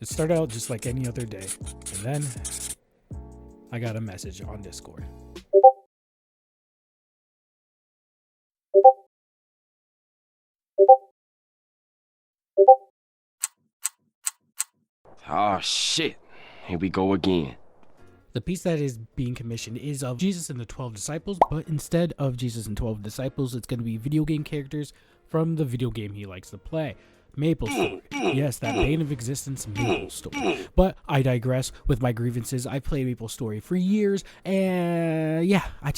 It started out just like any other day, and then I got a message on Discord. Oh shit, here we go again. The piece that is being commissioned is of Jesus and the 12 disciples, but instead of Jesus and 12 disciples, it's going to be video game characters from the video game he likes to play. Maple Story. Yes, that bane of existence, Maple Story. But I digress with my grievances. I played Maple Story for years, and yeah, I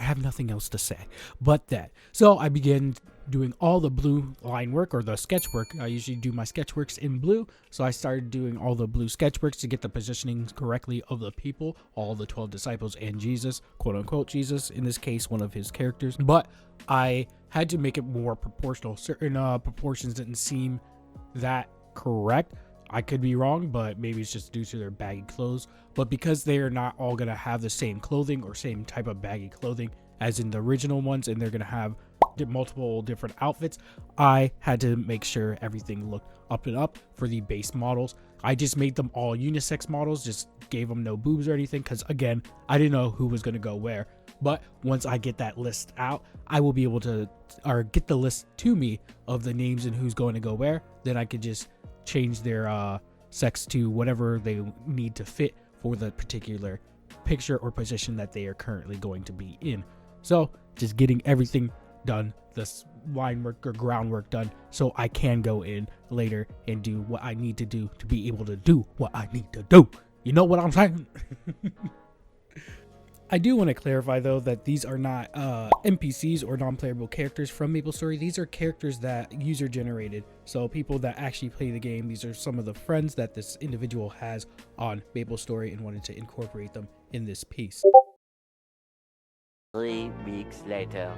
have nothing else to say but that. So I began doing all the blue line work, or the sketch work. I usually do my sketch works in blue, so I started doing all the blue sketch works to get the positioning correctly of the people, all the 12 disciples and Jesus, quote unquote Jesus, in this case one of his characters. But I had to make it more proportional. Certain proportions didn't seem that correct. I could be wrong, but maybe it's just due to their baggy clothes. But because they are not all going to have the same clothing or same type of baggy clothing as in the original ones, and they're going to have multiple different outfits, I had to make sure everything looked up and up for the base models. I just made them all unisex models, just gave them no boobs or anything, because again, I didn't know who was going to go where. But once I get that list out, I will be able to, or get the list to me of the names and who's going to go where. Then I could just change their sex to whatever they need to fit for the particular picture or position that they are currently going to be in. So just getting everything done, this line work or groundwork done, so I can go in later and do what I need to do to be able to do what I need to do. You know what I'm saying? I do want to clarify though that these are not NPCs or non-playable characters from MapleStory. These are characters that user generated. So people that actually play the game, these are some of the friends that this individual has on MapleStory and wanted to incorporate them in this piece. 3 weeks later.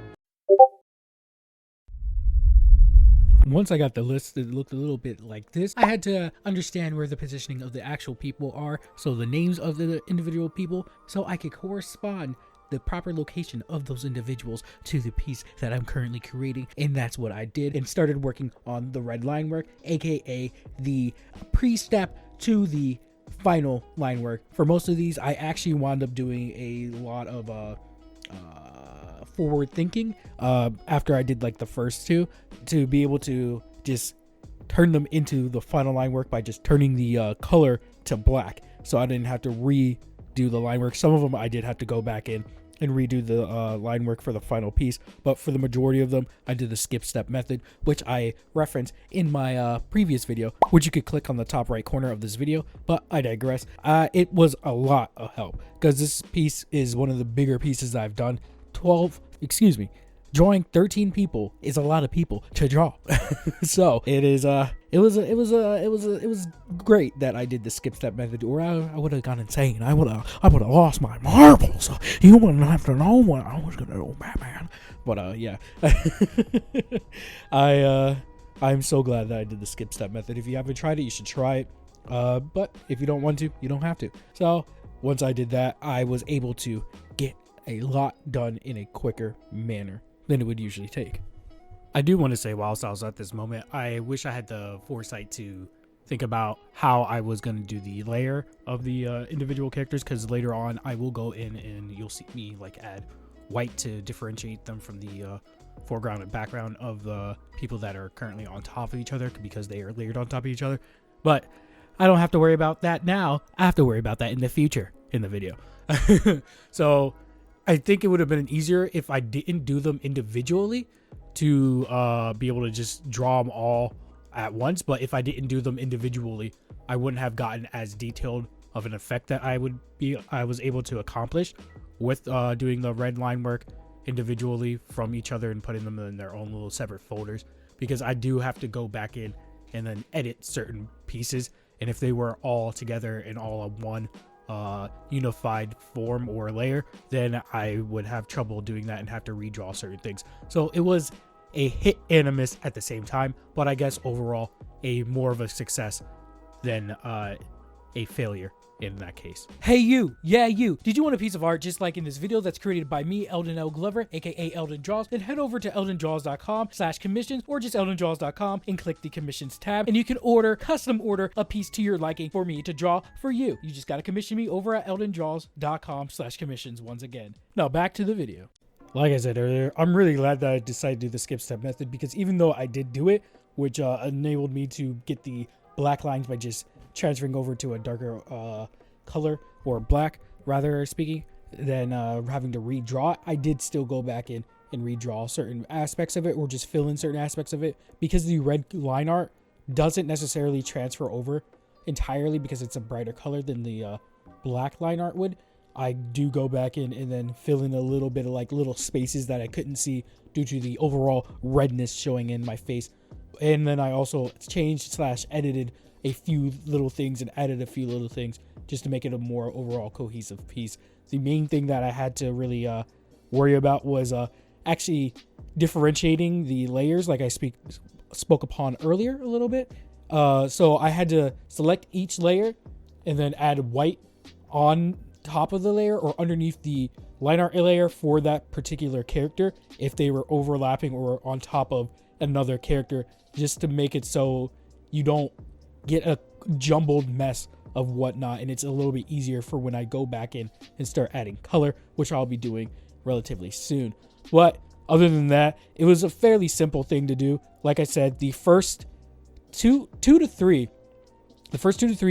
Once I got the list, it looked a little bit like this. I had to understand where the positioning of the actual people are, so the names of the individual people, so I could correspond the proper location of those individuals to the piece that I'm currently creating. And that's what I did, and started working on the red line work, aka the pre-step to the final line work. For most of these, I actually wound up doing a lot of forward thinking after I did like the first two, to be able to just turn them into the final line work by just turning the color to black, so I didn't have to redo the line work. Some of them I did have to go back in and redo the line work for the final piece, but for the majority of them I did the skip step method, which I referenced in my previous video, which you could click on the top right corner of this video. But I digress. It was a lot of help because this piece is one of the bigger pieces I've done. Drawing 13 people is a lot of people to draw. So it was great that I did the skip step method, or I would have gone insane. I would have lost my marbles. You wouldn't have to know what I was gonna do, Batman. But yeah. I'm so glad that I did the skip step method. If you haven't tried it, you should try it. But if you don't want to, you don't have to. So once I did that, I was able to get a lot done in a quicker manner than it would usually take. I do want to say, whilst I was at this moment, I wish I had the foresight to think about how I was going to do the layer of the individual characters, because later on I will go in and you'll see me like add white to differentiate them from the foreground and background of the people that are currently on top of each other, because they are layered on top of each other. But I don't have to worry about that now. I have to worry about that in the future in the video. So I think it would have been easier if I didn't do them individually, to be able to just draw them all at once. But if I didn't do them individually, I wouldn't have gotten as detailed of an effect that I was able to accomplish with doing the red line work individually from each other and putting them in their own little separate folders, because I do have to go back in and then edit certain pieces. And if they were all together and all on one unified form or layer, then I would have trouble doing that and have to redraw certain things. So it was a hit and a miss at the same time, but I guess overall a more of a success than a failure in that case. Hey you, yeah you, did you want a piece of art just like in this video that's created by me, Eldon L. Glover, aka Eldon Draws? Then head over to eldondraws.com/commissions or just eldondraws.com and click the commissions tab, and you can custom order a piece to your liking for me to draw for you. You just gotta commission me over at eldondraws.com/commissions once again. Now back to the video. Like I said earlier, I'm really glad that I decided to do the skip step method, because even though I did do it, which enabled me to get the black lines by just transferring over to a darker color, or black rather speaking, than having to redraw it, I did still go back in and redraw certain aspects of it, or just fill in certain aspects of it, because the red line art doesn't necessarily transfer over entirely because it's a brighter color than the black line art would. I do go back in and then fill in a little bit of like little spaces that I couldn't see due to the overall redness showing in my face. And then I also changed / edited a few little things and added a few little things just to make it a more overall cohesive piece. The main thing that I had to really worry about was actually differentiating the layers, like I spoke upon earlier a little bit. So I had to select each layer and then add white on top of the layer or underneath the line art layer for that particular character if they were overlapping or on top of another character, just to make it so you don't get a jumbled mess of whatnot, and it's a little bit easier for when I go back in and start adding color, which I'll be doing relatively soon. But other than that, it was a fairly simple thing to do. Like I said, the first two to three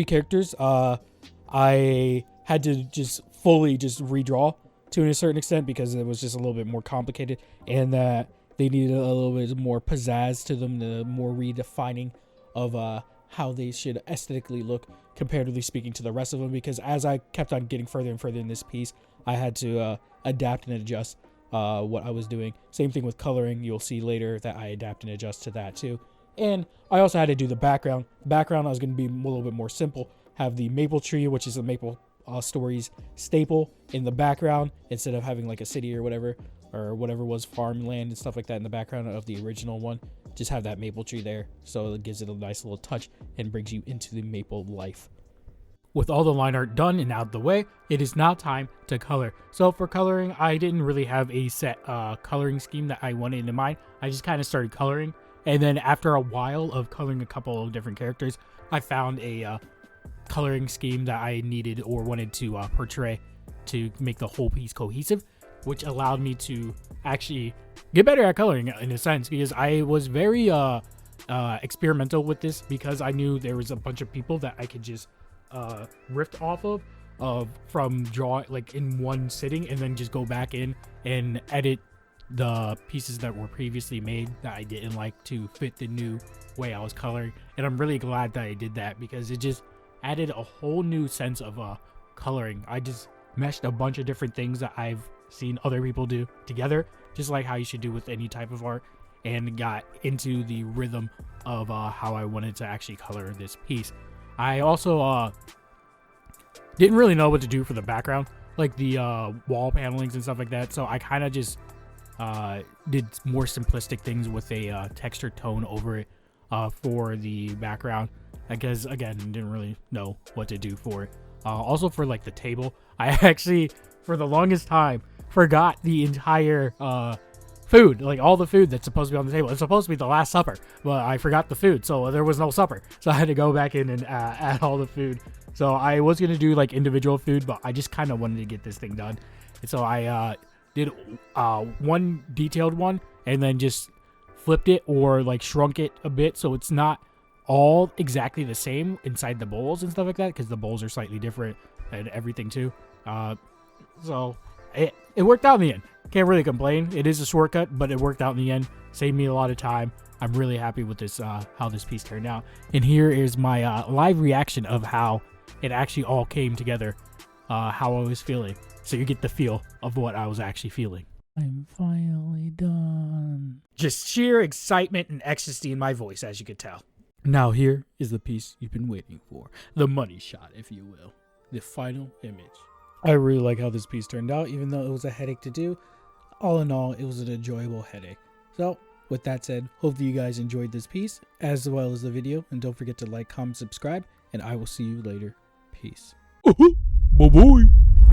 characters, I had to just fully just redraw to a certain extent because it was just a little bit more complicated, and that they needed a little bit more pizzazz to them, the more redefining of how they should aesthetically look, comparatively speaking, to the rest of them. Because as I kept on getting further and further in this piece, I had to adapt and adjust what I was doing. Same thing with coloring. You'll see later that I adapt and adjust to that too. And I also had to do the background. Background, I was going to be a little bit more simple. Have the maple tree, which is a Maple Stories staple, in the background, instead of having like a city or whatever was farmland and stuff like that in the background of the original one. Just have that maple tree there, so it gives it a nice little touch and brings you into the maple life. With all the line art done and out of the way, it is now time to color. So for coloring, I didn't really have a set coloring scheme that I wanted in mind. I just kind of started coloring, and then after a while of coloring a couple of different characters, I found a coloring scheme that I needed or wanted to portray to make the whole piece cohesive, which allowed me to actually get better at coloring in a sense, because I was very experimental with this, because I knew there was a bunch of people that I could just riff off of from draw like in one sitting, and then just go back in and edit the pieces that were previously made that I didn't like to fit the new way I was coloring. And I'm really glad that I did that, because it just added a whole new sense of coloring. I just meshed a bunch of different things that I've seen other people do together, just like how you should do with any type of art, and got into the rhythm of how I wanted to actually color this piece. I also didn't really know what to do for the background, like the wall panelings and stuff like that, so I kind of just did more simplistic things with a texture tone over it for the background, because again, didn't really know what to do for it. Also for like the table, I actually for the longest time forgot the entire food, like all the food that's supposed to be on the table. It's supposed to be the Last Supper, but I forgot the food, so there was no supper. So I had to go back in and add all the food. So I was gonna do like individual food, but I just kind of wanted to get this thing done, and so I did one detailed one, and then just flipped it or like shrunk it a bit so it's not all exactly the same inside the bowls and stuff like that, because the bowls are slightly different and everything too. So it worked out in the end. Can't really complain. It is a shortcut, but it worked out in the end. Saved me a lot of time. I'm really happy with this, how this piece turned out. And here is my live reaction of how it actually all came together, how I was feeling. So you get the feel of what I was actually feeling. I'm finally done. Just sheer excitement and ecstasy in my voice, as you could tell. Now here is the piece you've been waiting for. The money shot, if you will. The final image. I really like how this piece turned out, even though it was a headache to do. All in all, it was an enjoyable headache. So, with that said, hopefully you guys enjoyed this piece, as well as the video. And don't forget to like, comment, subscribe, and I will see you later. Peace. Peace. Bye-bye.